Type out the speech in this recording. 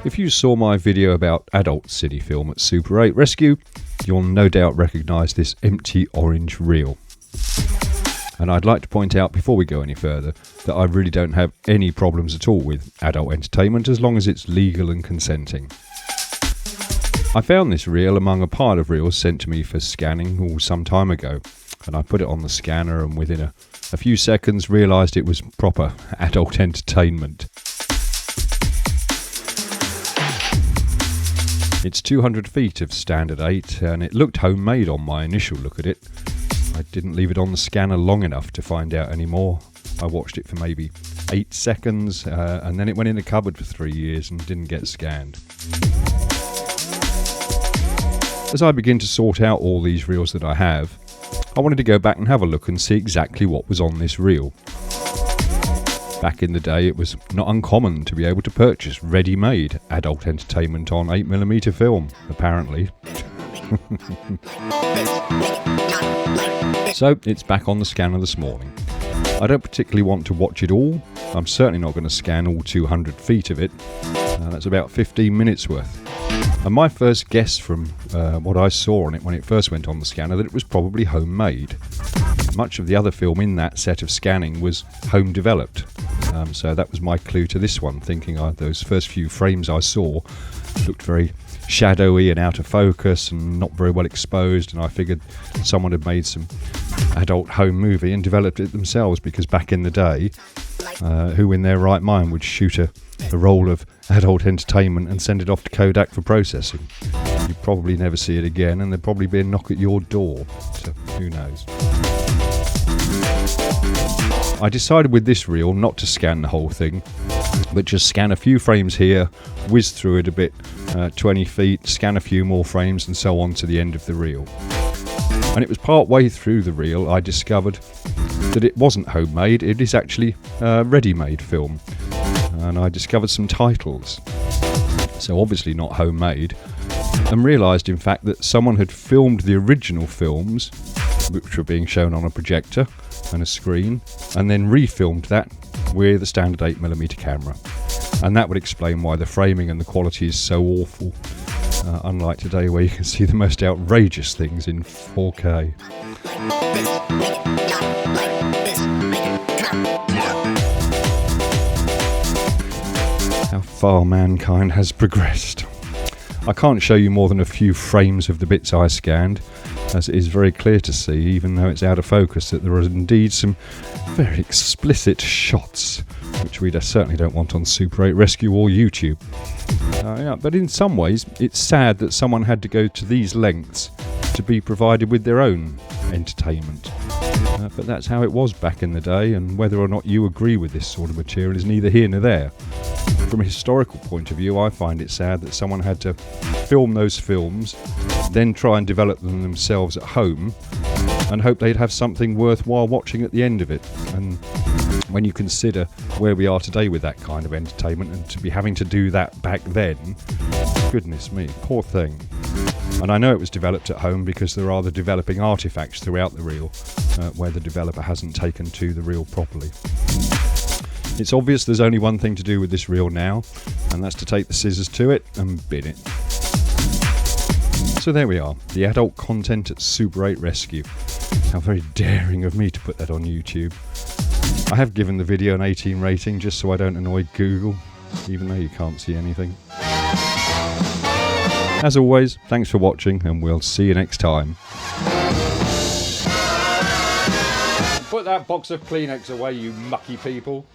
If you saw my video about adult cine film at Super 8 Rescue, you'll no doubt recognise this empty orange reel. And I'd like to point out before we go any further that I really don't have any problems at all with adult entertainment as long as it's legal and consenting. I found this reel among a pile of reels sent to me for scanning some time ago, and I put it on the scanner and within a few seconds realised it was proper adult entertainment. It's 200 feet of standard 8 and it looked homemade on my initial look at it. I didn't leave it on the scanner long enough to find out any more. I watched it for maybe 8 seconds and then it went in the cupboard for 3 years and didn't get scanned. As I begin to sort out all these reels that I have, I wanted to go back and have a look and see exactly what was on this reel. Back in the day, it was not uncommon to be able to purchase ready-made adult entertainment on 8mm film, apparently. So, it's back on the scanner this morning. I don't particularly want to watch it all. I'm certainly not going to scan all 200 feet of it. That's about 15 minutes worth. And my first guess from what I saw on it when it first went on the scanner that it was probably homemade. Much of the other film in that set of scanning was home developed. So that was my clue to this one, thinking those first few frames I saw looked very shadowy and out of focus and not very well exposed, and I figured someone had made some adult home movie and developed it themselves, because back in the day, who in their right mind would shoot a roll of adult entertainment and send it off to Kodak for processing? You'd probably never see it again, and there'd probably be a knock at your door, so who knows. I decided with this reel not to scan the whole thing, but just scan a few frames here, whiz through it a bit, 20 feet, scan a few more frames and so on to the end of the reel. And it was part way through the reel I discovered that it wasn't homemade, it is actually ready-made film. And I discovered some titles, so obviously not homemade, and realised in fact that someone had filmed the original films, which were being shown on a projector and a screen, and then refilmed that with a standard 8mm camera. And that would explain why the framing and the quality is so awful, unlike today where you can see the most outrageous things in 4K. How far mankind has progressed. I can't show you more than a few frames of the bits I scanned, as it is very clear to see, even though it's out of focus, that there are indeed some very explicit shots, which we certainly don't want on Super 8 Rescue or YouTube. But in some ways, it's sad that someone had to go to these lengths to be provided with their own entertainment. But that's how it was back in the day, and whether or not you agree with this sort of material is neither here nor there. From a historical point of view, I find it sad that someone had to film those films, then try and develop them themselves at home, and hope they'd have something worthwhile watching at the end of it. And when you consider where we are today with that kind of entertainment, and to be having to do that back then, goodness me, poor thing. And I know it was developed at home because there are the developing artifacts throughout the reel where the developer hasn't taken to the reel properly. It's obvious there's only one thing to do with this reel now, and that's to take the scissors to it and bin it. So there we are, the adult content at Super 8 Rescue. How very daring of me to put that on YouTube. I have given the video an 18 rating just so I don't annoy Google, even though you can't see anything. As always, thanks for watching, and we'll see you next time. Put that box of Kleenex away, you mucky people.